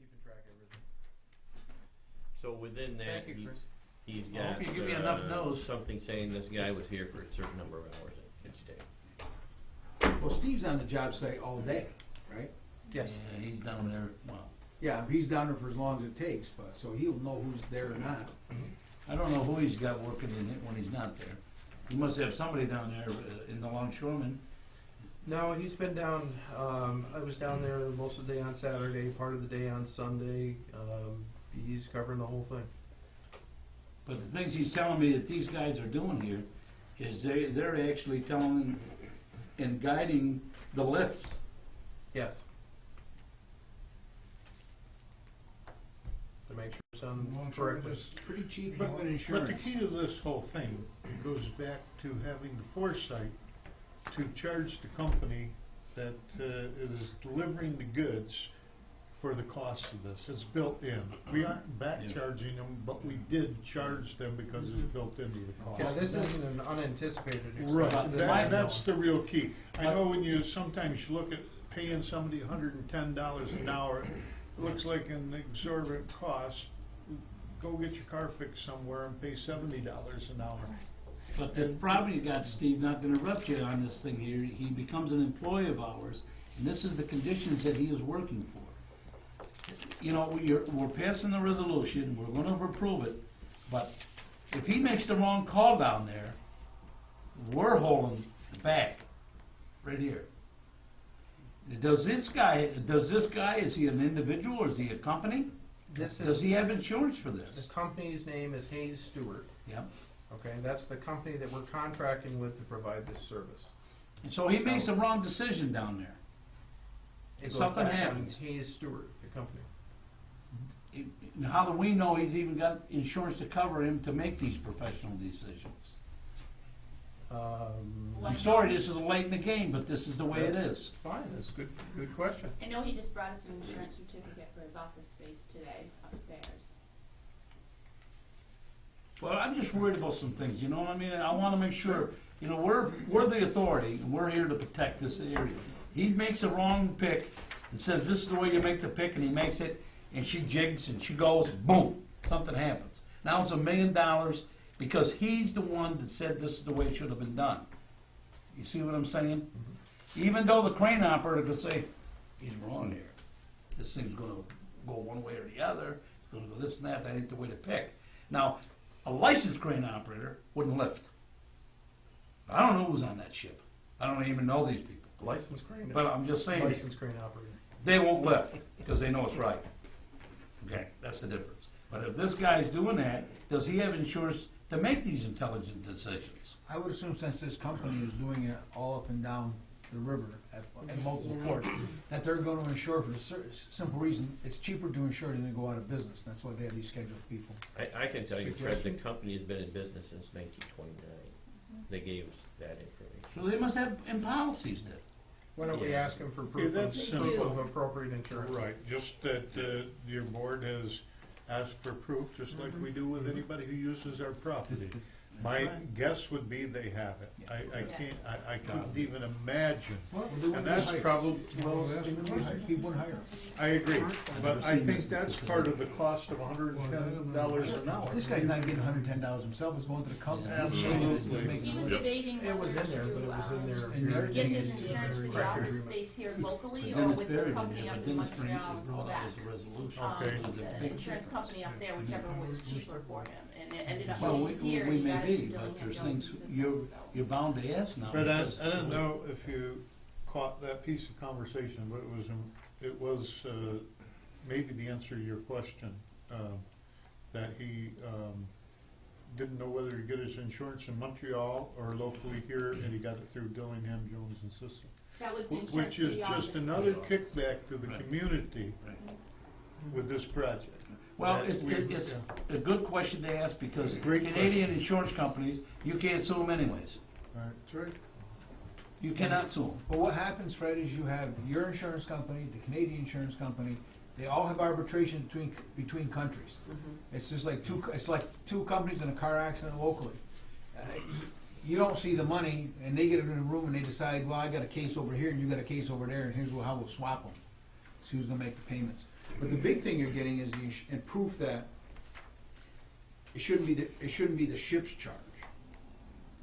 keeping track of everything. So within that, Thank you, Chris. he's I got hope you give me enough no's. something saying this guy was here for a certain number of hours and can stay. Well, Steve's on the job site all day, right? Yes. Yeah, he's down there, well, Yeah, he's down there for as long as it takes, but, so he'll know who's there or not. I don't know who he's got working in it when he's not there. He must have somebody down there in the longshoreman. No, he's been down, I was down there most of the day on Saturday, part of the day on Sunday. He's covering the whole thing. But the things he's telling me that these guys are doing here is they're actually telling and guiding the lifts. Yes. To make sure it's done correctly. It's pretty cheap But, with but the insurance. key to this whole thing goes back to having the foresight to charge the company that is delivering the goods for the cost of this. It's built in. We aren't back charging them, but we did charge them because it's built into the cost. Yeah, this isn't an unanticipated expense. Right, This is that's the real key. I know when you sometimes look at paying somebody $110 an hour, it looks like an exorbitant cost. Go get your car fixed somewhere and pay $70 an hour. But the problem you got, Steve, not to interrupt you on this thing here, he becomes an employee of ours, and this is the conditions that he is working for. You know, we're passing the resolution, we're gonna approve it, but if he makes the wrong call down there, we're holding the bag, right here. Does this guy, is he an individual or is he a company? This Does is, he have insurance for the this? company's name is Hayes Stewart. Yeah. Okay, that's the company that we're contracting with to provide this service. And so he makes a wrong decision down there. It If goes something back on happens, Hayes Stewart, the company. how do we know he's even got insurance to cover him to make these professional decisions? I'm sorry, this is late in the game, but this is the way it is. Fine, that's a good question. I know he just brought us an insurance certificate for his office space today upstairs. Well, I'm just worried about some things, you know what I mean? I wanna make sure, you know, we're the authority, and we're here to protect this area. He makes a wrong pick and says, this is the way you make the pick, and he makes it, and she jigs, and she goes, boom, something happens. Now it's $1 million because he's the one that said this is the way it should have been done. You see what I'm saying? Mm-hmm. Even though the crane operator could say, he's wrong here. This thing's gonna go one way or the other, it's gonna go this and that ain't the way to pick. Now, a licensed crane operator wouldn't lift. I don't know who's on that ship. I don't even know these people. Licensed crane. But I'm just saying, Licensed crane operator. they won't lift because they know it's right. Okay, that's the difference. But if this guy's doing that, does he have insurance to make these intelligent decisions? I would assume since this company is doing it all up and down the river at multiple ports, that they're going to insure for the simple reason, it's cheaper to insure than to go out of business. That's why they have these scheduled people. I can tell you, Fred, the Suggestion? company has been in business since 1929. They gave us that information. So they must have in policies then. Why don't we Yeah. ask him for proof that's of simple. appropriate insurance? Right, just that your board has asked for proof, just like we do with anybody who uses our property. My right. guess would be they have it. I can't, I couldn't even imagine. Well, they wouldn't And that's hire us. probably, Well, he wouldn't hire us. I agree, but I think that's part of the cost of $110 an hour. This guy's not getting $110 himself, it's going to the company. Yeah. Absolutely. He was debating It was whether in there, but it was in there. And they're get taking his it to insurance for the Correct office agreement. space here locally But or Dennis with the buried it company there, up but in Dennis Montreal brought or out back. as a resolution. Okay. It was a The big insurance difference. company up there, whichever was cheaper for him, and it ended up Well, being here. we you may guys be, doing but him there's Jones things, Systems, you're bound to ask now. But I because- don't know if you caught that piece of conversation, but it was maybe the answer to your question, that he didn't know whether to get his insurance in Montreal or locally here, and he got it through Dillingham, Jones and System. That was the insurance Which for is the just office another space. kickback to the Right. community Right. with this project. Well, That it's we- a good question to ask because Great Canadian insurance companies, you can't sue them anyways. That's right. You cannot sue them. But what happens, Fred, is you have your insurance company, the Canadian insurance company, they all have arbitration between countries. It's just like two companies in a car accident locally. You don't see the money, and they get it in a room and they decide, well, I got a case over here and you got a case over there, and here's how we'll swap them. So who's gonna make the payments? But the big thing you're getting is and proof that it shouldn't be the ship's charge.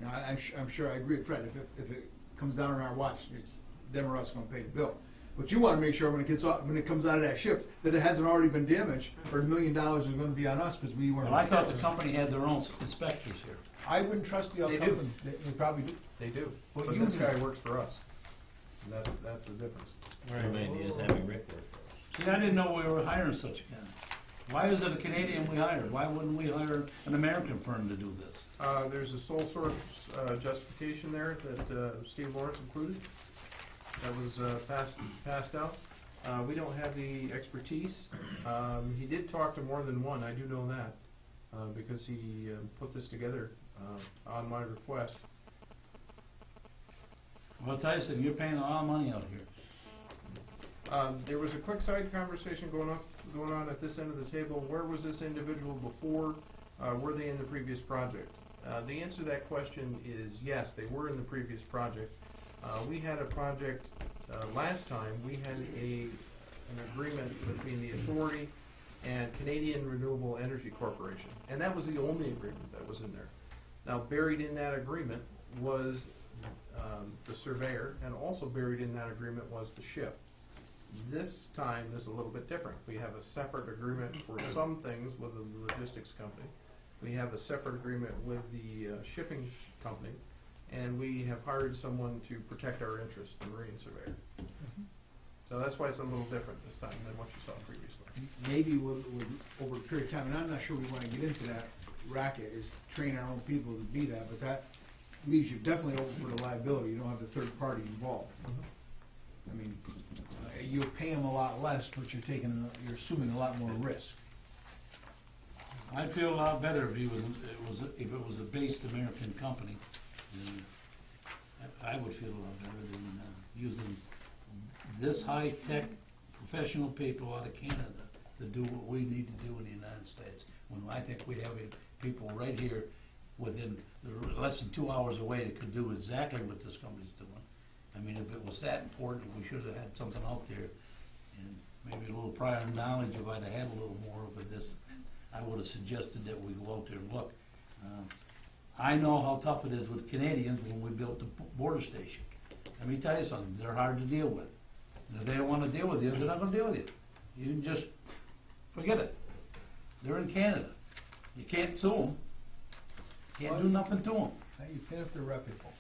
Now, I'm sure I agree with Fred, if it comes down on our watch, it's them or us gonna pay the bill. But you wanna make sure when it comes out of that ship, that it hasn't already been damaged, or $1 million is gonna be on us, because we weren't. Well, I thought the company had their own inspectors here. I wouldn't trust the other They do. company, they probably do. They do, Well, but you this know. guy works for us, and that's the difference. Same idea as having Rick work for us. See, I didn't know we were hiring such a guy. Why is it a Canadian we hired? Why wouldn't we hire an American firm to do this? There's a sole source justification there that Steve Lawrence included, that was passed out. We don't have the expertise. He did talk to more than one, I do know that, because he put this together on my request. Well, I'll tell you something, you're paying a lot of money out here. There was a quick side conversation going on at this end of the table. Where was this individual before? Were they in the previous project? The answer to that question is yes, they were in the previous project. We had a project last time. We had an agreement between the authority and Canadian Renewable Energy Corporation, and that was the only agreement that was in there. Now, buried in that agreement was the surveyor, and also buried in that agreement was the ship. This time is a little bit different. We have a separate agreement for some things with the logistics company. We have a separate agreement with the shipping company, and we have hired someone to protect our interests, the marine surveyor. So that's why it's a little different this time than what you saw previously. Maybe over a period of time, and I'm not sure we wanna get into that racket, is train our own people to be that, but that leaves you definitely open for the liability. You don't have the third party involved. I mean, you'll pay them a lot less, but you're assuming a lot more risk. I'd feel a lot better if it was a based American company. I would feel a lot better than using this high-tech professional people out of Canada to do what we need to do in the United States. When I think we have people right here within less than 2 hours away that could do exactly what this company's doing. I mean, if it was that important, we should have had something out there, and maybe a little prior knowledge. If I'd have had a little more of this, I would have suggested that we go out there and look. I know how tough it is with Canadians when we built the border station. Let me tell you something, they're hard to deal with. And if they don't want to deal with you, they're not going to deal with you. You can just forget it. They're in Canada. You can't sue them. Can't do nothing to them. You can if they're reputable.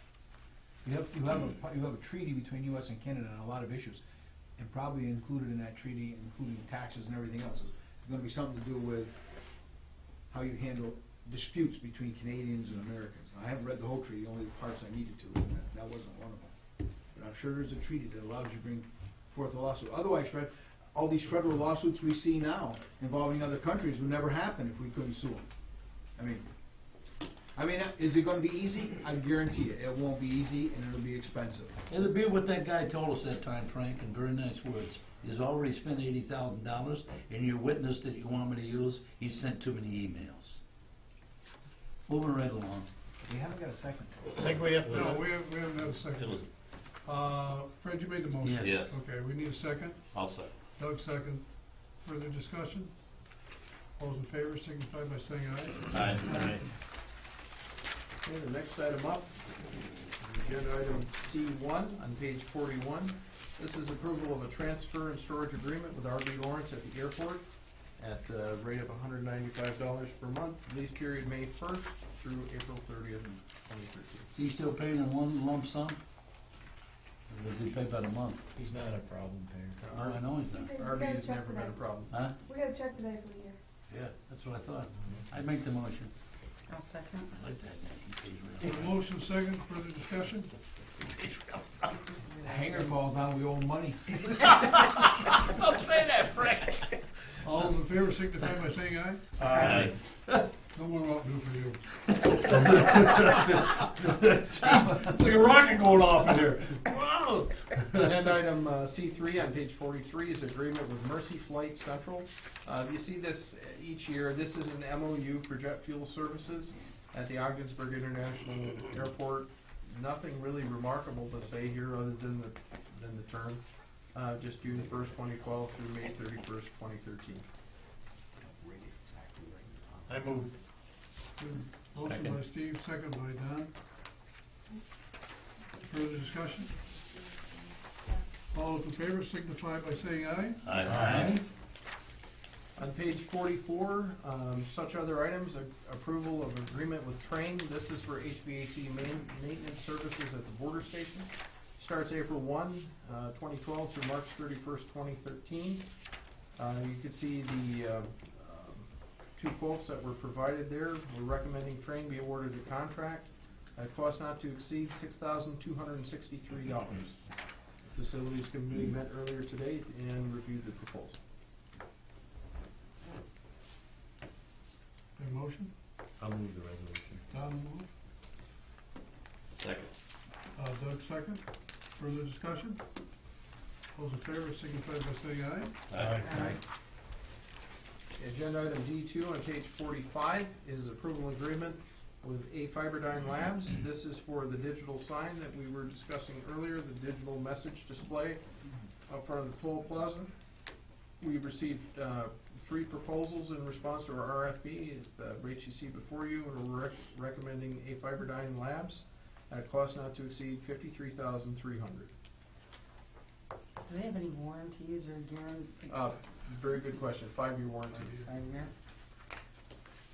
You have a treaty between U.S. and Canada on a lot of issues, and probably included in that treaty, including taxes and everything else, is going to be something to do with how you handle disputes between Canadians and Americans. I haven't read the whole treaty, only the parts I needed to, and that wasn't one of them. But I'm sure there's a treaty that allows you to bring forth a lawsuit. Otherwise, Fred, all these federal lawsuits we see now involving other countries would never happen if we couldn't sue them. I mean, is it going to be easy? I guarantee you, it won't be easy, and it'll be expensive. It'll be what that guy told us that time, Frank, in very nice words. He's already spent $80,000, and your witness that you want me to use, he sent too many emails. Moving right along. We haven't got a second. I think we have to. No, we haven't had a second. Fred, you made the motion? Yes. Yes. Okay, we need a second. I'll second. Doug, second. Further discussion? All those in favor signify by saying aye. Aye. Okay, the next item up, agenda item C1 on page 41. This is approval of a transfer and storage agreement with R.B. Lawrence at the airport at a rate of $195 per month. Lease period May 1st through April 30th, 2013. Is he still paying in one lump sum? Or does he pay by the month? He's not a problem payer. Oh, I know he's not. Okay, we RB got a has check never been a today. problem. Huh? We got a check today for the year. Yeah, that's what I thought. I'd make the motion. I'll second. I like that guy. He pays So real the motion second, further discussion? The hanger falls down, we owe money. Don't say that, Frank. All those in favor signify by saying aye. Aye. No more Mountain Dew for you. It's like a rocket going off in here. Wow. Agenda item C3 on page 43 is agreement with Mercy Flight Central. You see this each year. This is an MOU for jet fuel services at the Ogdensburg International Airport. Nothing really remarkable to say here other than the term. just June 1st, 2012 through May 31st, 2013. I move. Motion by Second. Steve, second by Don. Further discussion? All those in favor signify by saying aye. Aye. On page 44, such other items, approval of agreement with Train. This is for HVAC maintenance services at the border station. Starts April 1, 2012 through March 31st, 2013. You can see the two quotes that were provided there. We're recommending Train be awarded a contract at a cost not to exceed $6,263. The Facilities Committee met earlier today and reviewed the proposal. A motion? I'll move the resolution. Don move. Second. Doug second. Further discussion? Those in favor signify by saying aye. Aye. Agenda item D2 on page 45 is approval agreement with A Fiberdyne Labs. This is for the digital sign that we were discussing earlier, the digital message display up front of the toll plaza. We received 3 proposals in response to our RFP. The rates you see before you, and we're recommending A Fiberdyne Labs at a cost not to exceed $53,300. Do they have any warranties or guarantee? Very good question. 5-year warranty. 5 year?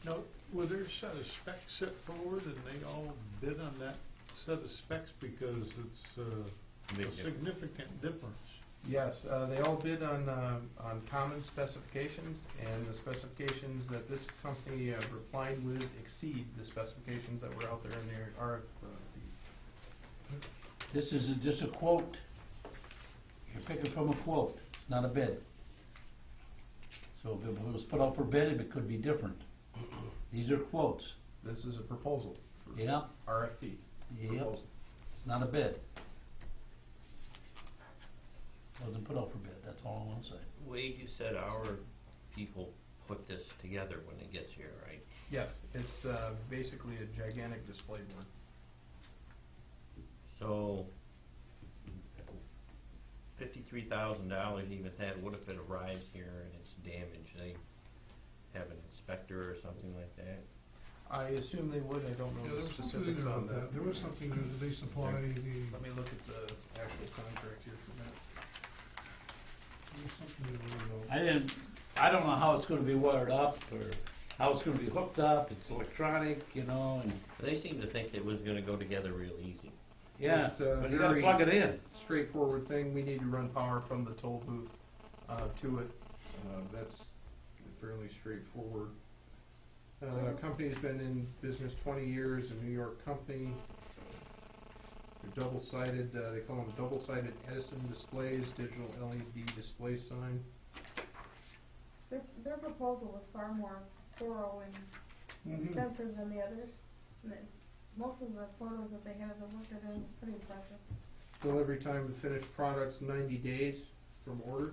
Now, were there a set of specs set forward and they all bid on that set of specs because it's Big a difference. significant difference? Yes, they all bid on common specifications, and the specifications that this company replied with exceed the specifications that were out there in the RFP. This is just a quote. You're picking from a quote, not a bid. So if it was put out for bid, it could be different. These are quotes. This is a proposal for Yeah, RFP. yep, Proposal. not a bid. Wasn't put out for bid, that's all I want to say. Wade, you said our people put this together when it gets here, right? Yes, it's basically a gigantic display board. So, $53,000, even that, what if it arrives here and it's damaged? They have an inspector or something like that? I assume they would, I don't Yeah, know there the was something specifics about on that. that. There was something that they supply the, Let me look at the actual contract here for that. there was something that we I don't know how it's gonna be wired up, or how it's gonna be hooked up, it's electronic, you know, and, They seem to think it was gonna go together real easy. yeah, It's, but you gotta very- plug it in. Straightforward thing, we need to run power from the toll booth to it. That's fairly straightforward. Company's been in business 20 years, a New York company. They're double-sided, they call them double-sided Edison displays, digital LED display sign. Their proposal was far more thorough and extensive than the others. And most of the photos that they had that looked at it was pretty impressive. Delivery time of finished products, 90 days from order.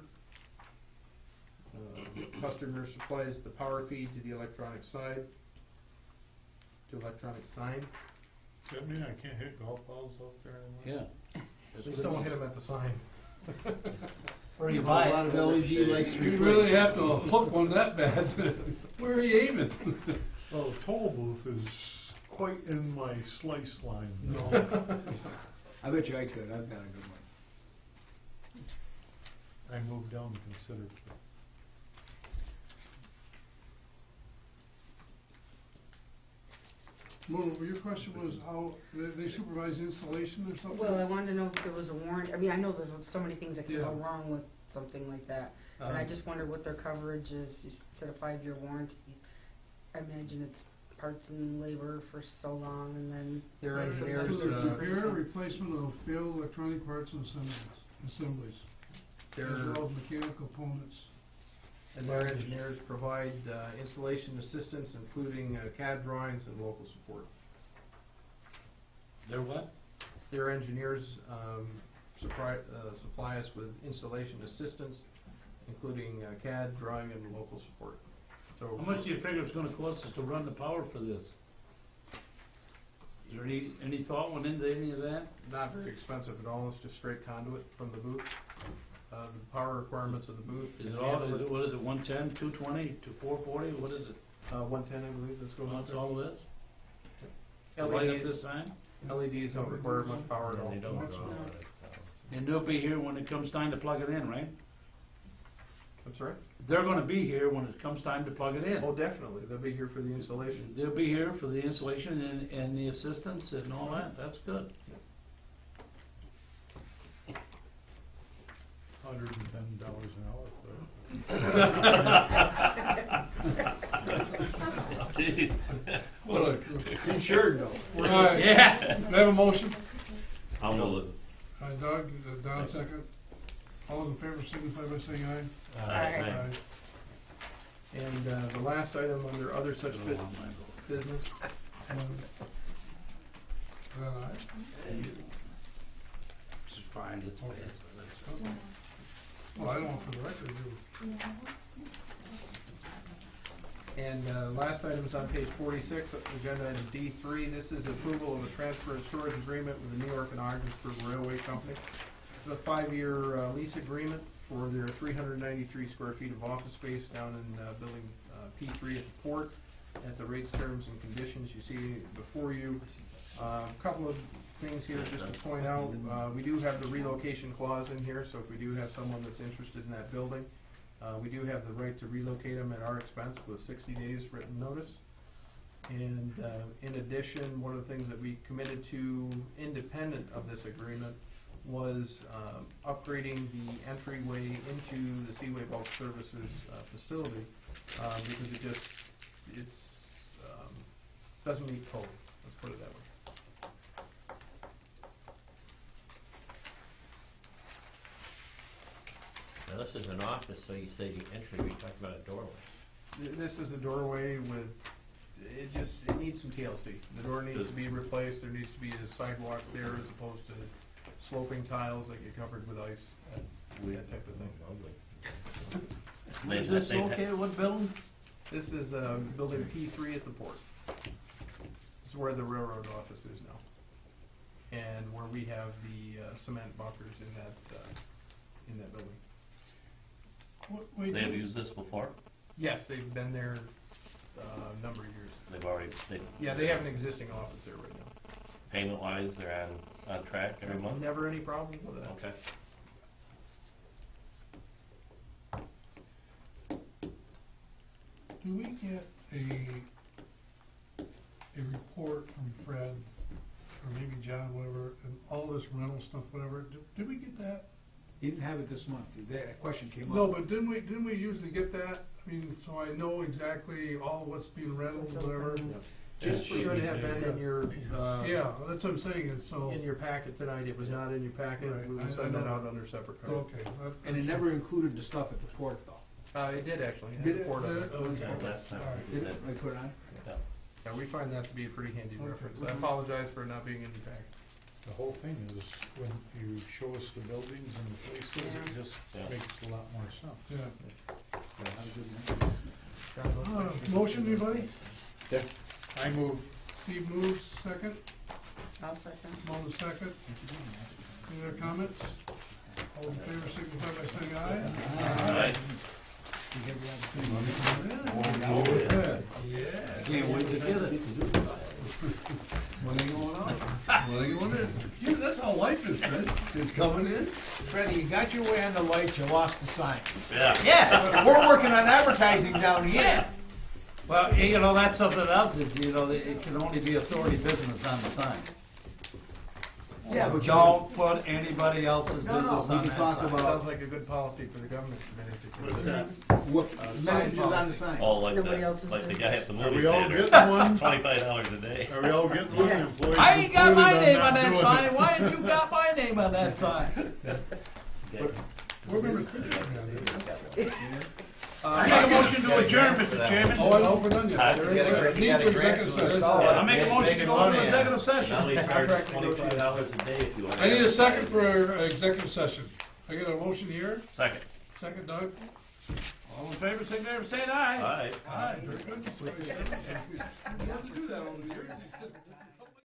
Customer supplies the power feed to the electronic side, to electronic sign. Does that mean I can't hit golf balls out there anymore? Yeah. Just don't hit them at the sign. Where do you A buy lot it? of LED lights to You replace. really have to hook one that bad. Where are you aiming? Well, the toll booth is quite in my slice line. No. I bet you I could, I've got a good one. I moved down to consider it. Well, your question was how, they supervise installation or something? Well, I wanted to know if there was a warrant. I mean, I know there's so many things that can go Yeah. wrong with something like that. But I just wondered what their coverage is. You said a 5-year warranty. I imagine it's parts and labor for so long, and then Their There's a engineers, bunch of Repair and replacement of failed electronic parts and assemblies, their, as well as mechanical components. and their engineers provide installation assistance, including CAD drawings and local support. They're what? Their engineers supply us with installation assistance, including CAD drawing and local support. So How much do you figure it's gonna cost us to run the power for this? Is there any thought went into any of that? not very expensive at all, it's just straight conduit from the booth. the power requirements of the booth. Is it all, what is it, 110, 220, to 440, what is it? 110, I believe, that's going on That's there. all it is? To light up this LEDs, sign? LEDs don't require much power at all. They don't draw on it. And they'll be here when it comes time to plug it in, right? I'm sorry? They're gonna be here when it comes time to plug it in. Oh, definitely, they'll be here for the installation. They'll be here for the installation and the assistance and all that, that's good. $110 an hour for Jeez. It's insured though. All right, Yeah. we have a motion. I'll move it. Doug, Don second. All those in favor signify by saying aye. Aye. And the last item under other such business, Then aye. It's fine, it's Okay. Well, I don't want for the record, do and last item is on page 46, agenda item D3. This is approval of a transfer and storage agreement with the New York and Ogdensburg Railway Company. It's a 5-year lease agreement for their 393 square feet of office space down in building P3 at the port. At the rates, terms, and conditions you see before you. A couple of things here just to point out. We do have the relocation clause in here, so if we do have someone that's interested in that building, we do have the right to relocate them at our expense with 60 days written notice. And in addition, one of the things that we committed to, independent of this agreement, was upgrading the entryway into the Seaway Bulk Services facility because it's doesn't meet code. Let's put it that way. Now, this is an office, so you say the entry, we talked about a doorway. This is a doorway with, it needs some TLC. The door needs to be replaced, there needs to be a sidewalk there as opposed to sloping tiles that get covered with ice, that type of thing. Is this located, what building? This is building P3 at the port. This is where the railroad office is now. And where we have the cement bunkers in that building. Wait, They have used this before? Yes, they've been there a number of years. They've already, Yeah, they have an existing office there right now. payment-wise, they're on track every month? Never any problem with that. Okay. do we get a report from Fred, or maybe John, whatever, and all this rental stuff, whatever? Did we get that? He didn't have it this month. That question came up. No, but didn't we usually get that? I mean, so I know exactly all what's being rented, whatever. Just should have been in your, Yeah, that's what I'm saying, and so, in your packet tonight. It was not in your packet. Right, We I will send that know. out under separate code. okay. And it never included the stuff at the port though. It did actually. It had Did a it? port on it. Okay. Last time Alright. we Did did it? that. I put it on? Yeah, we find that to be a pretty handy Okay. reference. I apologize for it not being in your packet. The whole thing is, when you show us the buildings and the places, it just Yeah. makes a lot more sense. Yeah. John, let's- Motion, anybody? I move. Steve moves, second. I'll second. Mona second. Any other comments? All in favor, signify by saying aye. Alright. Can't wait to get it. When they going on? What are you wondering? Yeah, that's how life is, Fred. It's coming in. Freddie, you got your way on the lights, you lost the sign. Yeah. Yeah, We're working on advertising down here. well, you know, that's something else, is, you know, it can only be authority business on the sign. Yeah, but Don't put anybody else's No, no, business we on can that talk sign. about- Sounds like a good policy for the government committee to What's consider. that? what sign messages on the policy. sign? Oh, like Nobody else's the guy at the Are movie we all theater. getting one? $25 a day. Are we all getting one? Yeah. Employees I ain't got my included, name I'm on not that doing sign, it. why did you got my name on that sign? Okay. What number three is it? I make a motion to adjourn, Mr. Chairman. Oh, I know, we're done yet. There is a need for executive session. I make a motion to go into executive session. Now we charge Contract $25 a day if you want. I need a second for executive session. I get a motion here, Second. second, Doug. All in favor, signify by saying aye. Alright. Aye, very good. You have to do that over the years.